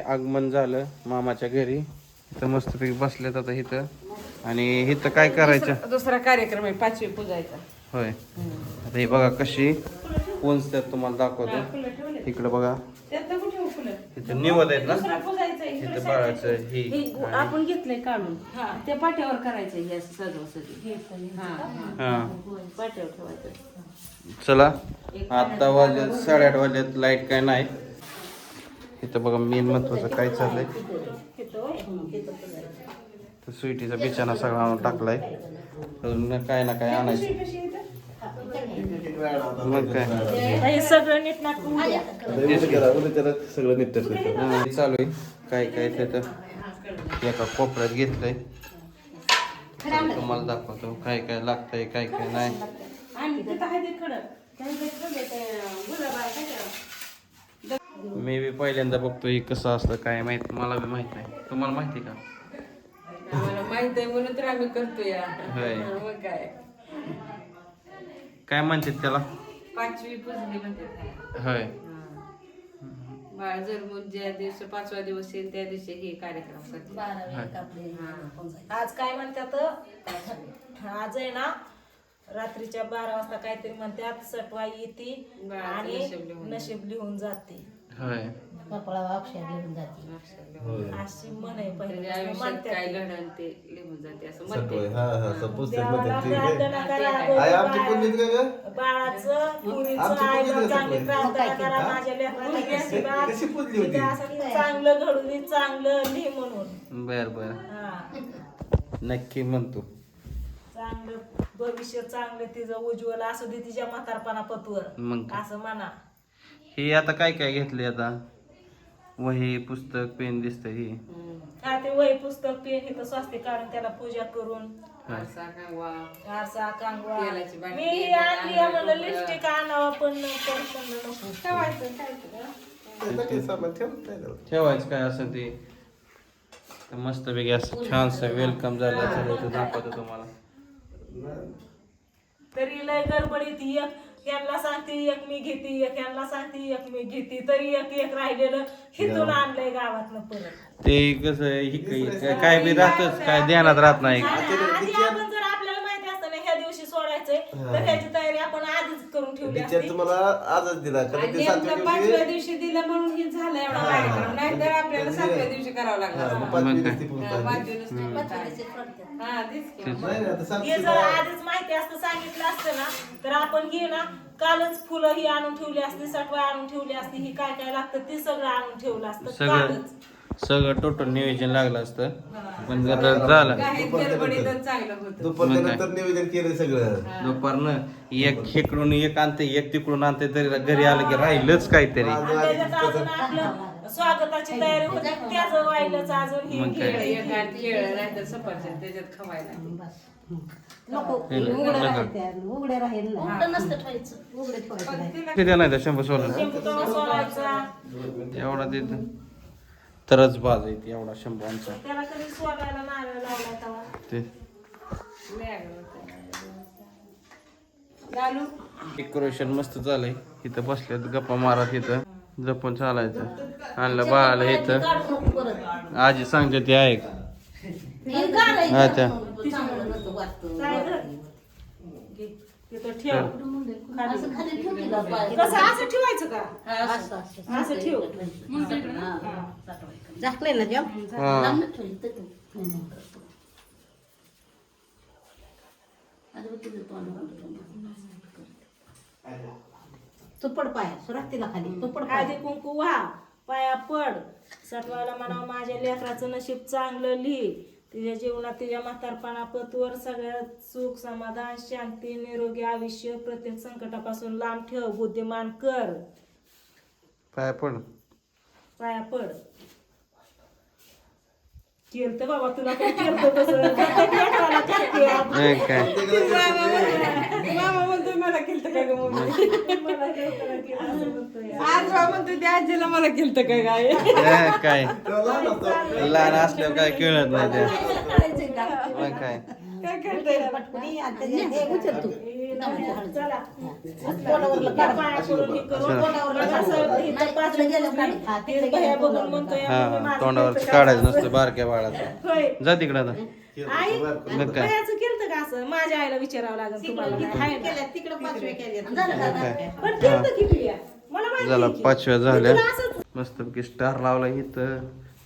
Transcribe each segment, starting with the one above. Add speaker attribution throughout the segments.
Speaker 1: आगमन झालं मामाच्या घरी. इथं मस्तपैकी बसलेत आता इथं. आणि इथं काय करायचं,
Speaker 2: दुसरा कार्यक्रम आहे 5वी पूजायचा.
Speaker 1: होय. आता हे बघा कशी पोचतात तुम्हाला दाखवतो. इकडं बघा इथं निवद आहेत ना, इथं बाळाचं ही
Speaker 2: आपण घेतलंय काढून त्या पाट्यावर करायचं. हे सजवासजी पाट्यावर ठेवायचं.
Speaker 1: चला आता वाजल्यात 8:30 वाजल्यात. लाईट काय नाही इथं. बघा मेन महत्वाचं काय चाललंय, तर स्वीटीचा बिछाना सगळा आणून टाकलाय. अजून काय ना काय आणायचं. मग काय
Speaker 2: सगळं नीट नाटकून
Speaker 1: सगळं नीट चालू आहे. काय काय तिथं एका कोपऱ्यात घेतलंय. तुम्हाला दाखवतो काय काय लागतंय काय काय नाही. मी बी पहिल्यांदा बघतोय कसं असतं काय माहित. मला बी माहित नाही. तुम्हाला माहिती का?
Speaker 2: आम्हाला माहित आहे म्हणून तर आम्ही करतो या.
Speaker 1: होय.
Speaker 2: मग
Speaker 1: काय म्हणतात त्याला?
Speaker 2: 5वी पूजली म्हणतात.
Speaker 1: होय.
Speaker 2: बाळ जन्मून ज्या दिवशी 5वा दिवस येईल त्या दिवशी हे कार्यक्रम करतात.
Speaker 3: आज काय म्हणतात, आज आहे ना रात्रीच्या 12 वाजता काहीतरी म्हणतात सटवाई येते आणि नशीब लिहून जाते.
Speaker 1: होय.
Speaker 3: अशी म्हण आहे पहिले.
Speaker 2: आयुष्यात काय घडण ते लिहून जाते असं म्हणते.
Speaker 3: बाळाचं पुरीचं आईला चांगली प्रार्थना करा, माझ्या लेकराला चांगलं घडून चांगलं लिह म्हणून.
Speaker 1: बर बर
Speaker 3: हा
Speaker 1: नक्की म्हणतो.
Speaker 3: चांगलं भविष्य चांगलं तिचं उज्ज्वल असू दे तिच्या म्हातारपणा पतवर
Speaker 1: मग
Speaker 3: असं म्हणा.
Speaker 1: हे आता काय काय घेतले आता? वही पुस्तक पेन दिसतंय ही.
Speaker 3: हा ते वही पुस्तक पेन हे तर स्वास्तिक काढून त्याला पूजा करून
Speaker 2: आरसा कंगवा,
Speaker 3: आरसा कांगवा.
Speaker 2: तेलाची बाटली,
Speaker 3: मी आणली म्हणलं लिपस्टिक आणावं पण नको
Speaker 1: ठेवायचं काय असं ते. तर मस्तपैकी असं छानसं वेलकम झालं सगळं दाखवतो तुम्हाला.
Speaker 3: तरी लय गडबडीत एक यांना सांगते एक मी घेते, एक यांना सांगते एक मी घेते, तरी एक एक राहिलेलं हिथून आणलंय गावातनं परत.
Speaker 1: ते कसं काय बी राहतच काय ध्यानात राहत नाही.
Speaker 3: आधी आपण जर आपल्याला माहिती असतं ना ह्या दिवशी सोडायचंय तर ह्याची तयारी आपण आधीच करून ठेवली असती.
Speaker 4: तुम्हाला आजच दिला कारण ते
Speaker 2: 5व्या दिवशी दिलं म्हणून हे झालं एवढा कार्यक्रम. नाही तर आपल्याला 7व्या दिवशी करावं लागलं.
Speaker 3: हे जर आधीच माहिती असतं सांगितलं असतं ना तर आपण हे ना कालच फुलं ही आणून ठेवली असती, सटवाई आणून ठेवली असती, ही काय काय लागतं ते सगळं आणून ठेवलं असतं कालच.
Speaker 1: सगळं टोटल नियोजन लागलं असतं पण आता झालं.
Speaker 4: दुपारनंतर नियोजन केलं सगळं.
Speaker 1: दुपारनं एक इकडून एक आणते एक तिकडून आणते तरी घरी आलं की राहिलंच काहीतरी.
Speaker 3: त्याच्यात अजून आपलं स्वागताची तयारी होती त्याचं व्हायलाच अजून ही
Speaker 2: केळ नाही तर सफरचंद त्याच्यात खवायला.
Speaker 1: किती नाही 100
Speaker 3: सोलायचा
Speaker 1: एवढा देत तरच बाज येते एवढा 100चा.
Speaker 3: त्याला कधी सोलायला नारळ लावला तेव्हा
Speaker 1: ते डेकोरेशन मस्त झालंय. इथं बसल्यात गप्पा मारत इथं जपून चालायचं. आणलं बाळाला इथं आजी सांगते ते ऐक. हा त्या
Speaker 3: ठेव कसं असं ठेवायचं का? असं ठेव
Speaker 5: झाकलंय ना जेव. चुपड पाया सुरक्षिला खाली चुपड
Speaker 3: आधी कुंकू व्हा पाया पड सटवायला म्हणावं माझ्या लेकराचं नशीब चांगलं लिही, तिच्या जीवनात तिच्या म्हातारपणा पतवर सगळ्यात सुख समाधान शांती निरोगी आयुष्य प्रत्येक संकटापासून लांब ठेव, बुद्धिमान कर.
Speaker 1: पाया पड
Speaker 3: पाया पड. केलं बाबा तुला काय केलं तसं
Speaker 1: काय
Speaker 2: मामा म्हणतोय मला केलं काय ग मम्मी. आज म्हणतोय त्या आजीला मला केलं काय काय
Speaker 1: काय लहान असल्यावर काय कळत नाही त्या. मग काय
Speaker 3: काय करतोय
Speaker 5: पटकनी आणि त्याच्यात हे उचल तू.
Speaker 3: चला
Speaker 5: तोंडावरलं काढ.
Speaker 3: पाया पडून हे करून
Speaker 5: तोंडावरलं
Speaker 3: बघा
Speaker 5: काढ.
Speaker 3: सर, इथं पाच
Speaker 5: तिकडे गेलं काढ. हा, तिकडे
Speaker 3: तिकडे बाया
Speaker 5: गेलं
Speaker 3: बघून
Speaker 5: तोंडावरलं
Speaker 3: म्हणतोय
Speaker 5: काढ.
Speaker 3: मम्मी
Speaker 1: हा
Speaker 3: माझं
Speaker 1: तोंडावर
Speaker 3: केलं का
Speaker 1: काढायचं
Speaker 3: असं?
Speaker 1: नसतं बारक्या बाळाचं.
Speaker 3: होय
Speaker 1: जा तिकडं आता.
Speaker 3: आई
Speaker 1: मग काय
Speaker 3: बायाचं केलं का असं? माझ्या आईला विचारावं लागेल तुम्हाला काय आहे ना?
Speaker 5: केल्यात, तिकडं 5व्या केल्यात.
Speaker 3: झालं का?
Speaker 1: काय?
Speaker 3: पण केलं की पिल्या? मला माहिती
Speaker 1: झाला
Speaker 3: आहे की.
Speaker 1: 5व्या झाल्या
Speaker 3: मी तुला असंच
Speaker 1: मस्तपैकी स्टार लावला इथं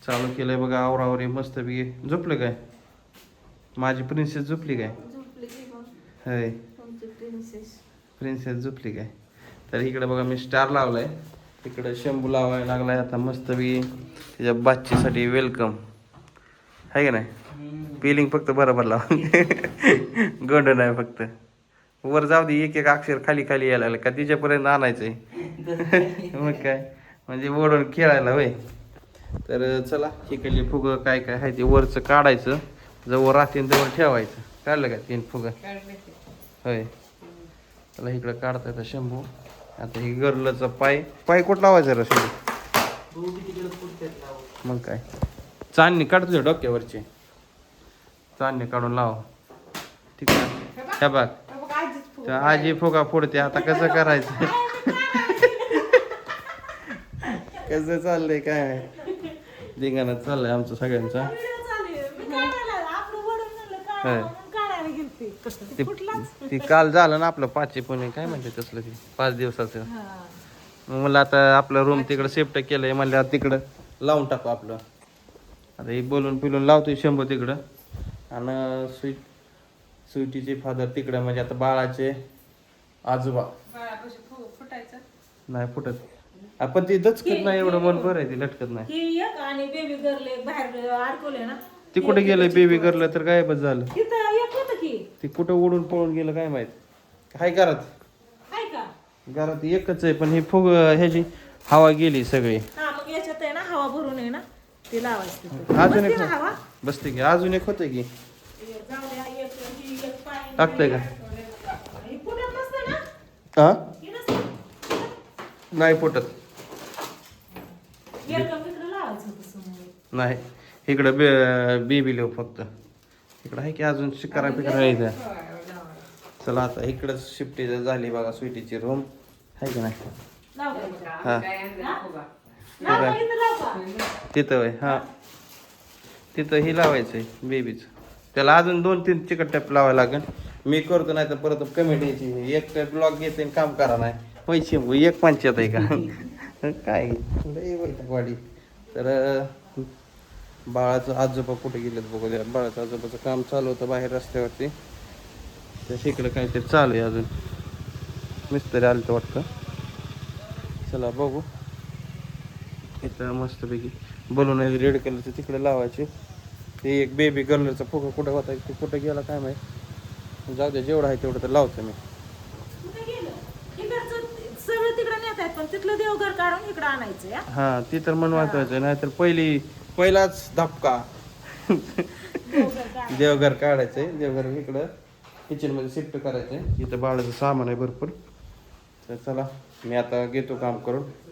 Speaker 1: चालू केलंय बघा आवरावरी मस्तपैकी झोपलं काय माझी प्रिन्सेस झोपली काय होय प्रिन्सेस झोपली काय तर इकडे बघा मी स्टार लावलाय इकडे शंभू लावायला लागलाय आता मस्तपैकी त्याच्या बाच्चीसाठी वेलकम आहे का नाही पिलिंग फक्त बरोबर लाव गोंड नाही फक्त वर जाऊ दे एक एक अक्षर खाली खाली यायला लागलं का तिच्यापर्यंत आणायचंय मग काय म्हणजे ओढून खेळायला होय तर चला इकडली फुगं काय काय आहे ते वरचं काढायचं जवळ राहतील जवळ ठेवायचं काढलं का 3 फुगं होय चला इकडं काढता येतं शंभू आता ही गरलचा पाय कुठं लावायचं रे शंभू मग काय चांदणी काढ तुझ्या डोक्यावरची चांदणी काढून लाव ठीक आहे हे बघ तर आजी फुगा फोडते आता कसं करायचं कसं चाललंय काय धिंगाणा चाललंय आमचं सगळ्यांचा
Speaker 3: व्हिडिओ चालू आहे. मी काढायला आपलं वडून म्हणलं काढा
Speaker 1: होय.
Speaker 3: म्हणून काढायला गेलते.
Speaker 1: ते
Speaker 3: कुठलाच?
Speaker 1: ते काल झालं ना आपलं 5 पुणे काय म्हणते तसलं ते 5 दिवसाचं
Speaker 3: हा.
Speaker 1: मग मला आता आपलं रूम तिकडं शिफ्ट केलंय म्हणलं तिकडं लावून टाकू आपलं आता हे बोलून पिलून लावतोय शंभू तिकडं आणि स्वीटीचे फादर तिकडं म्हणजे आता बाळाचे आजोबा
Speaker 2: फुटायचं
Speaker 1: नाही फुटत आपण ती दचकत नाही एवढं मन बरं आहे ती लटकत नाही
Speaker 3: ही एक आणि बेबी गर्ल एक बाहेर अडकवले ना
Speaker 1: ती कुठे गेलं बेबी करलं तर गायबच झालं
Speaker 3: तिथं एक होतं की
Speaker 1: ती कुठं उडून पळून गेलं काय माहित हाय घरात
Speaker 3: आहे का
Speaker 1: घरात एकच आहे पण ही फुग ह्याची हवा गेली सगळी
Speaker 3: हा मग याच्यात आहे ना हवा भरून आहे ना ते लावायचं तिथं.
Speaker 1: अजून
Speaker 3: बसते
Speaker 1: एक
Speaker 3: ना हवा
Speaker 1: बसते की अजून एक होतं की
Speaker 3: जाऊ द्या एक ही एक पाय
Speaker 1: टाकतंय का
Speaker 3: ही फुटत नसतं ना
Speaker 1: हा
Speaker 3: ही नसतं.
Speaker 1: नाही फुटत
Speaker 3: एकदम तिकडं लावायचं होतं समोर.
Speaker 1: नाही इकडं बेबी लिव फक्त इकडं आहे की अजून शिकारा पिकारा इथं चला आता इकडं शिफ्टी झाली बघा स्वीटीची रूम आहे की नाही
Speaker 3: लाव का?
Speaker 1: हा
Speaker 3: लाव का? इथं लाव का?
Speaker 1: तिथं होय हा तिथं ही लावायचं आहे बेबीचं त्याला अजून 2-3 चिकट टॅप लावायला लागेल मी करतो नाही तर परत कमेंट यायची एक ब्लॉग घेते काम करा नाही पैसे एक पंचायत आहे का काय लय वैतागवाडी तर बाळाचं आजोबा कुठे गेलेत बघू द्या बाळाचं आजोबाचं काम चालू होतं बाहेर रस्त्यावरती तर इकडं काहीतरी चालू आहे अजून मिस्त्री आलं तर वाटतं चला बघू इथं मस्तपैकी बोलून रेड कलरचं तिकडे लावायचे ते एक बेबी गर्लरचा फुगा कुठं होता ते कुठं गेला काय माहिती जाऊ द्या जेवढं आहे तेवढं तर लावतो मी
Speaker 3: कुठं गेलं? इकडचं सगळं तिकडं नेत आहेत पण तिथलं देवघर काढून इकडं आणायचं हा.
Speaker 1: हा ती तर मन वाचवायचं नाहीतर पहिलाच धपका
Speaker 3: देवघर काढ.
Speaker 1: देवघर काढायचंय देवघर इकडं किचन मध्ये शिफ्ट करायचंय इथं बाळाचं सामान आहे भरपूर तर चला मी आता घेतो काम करून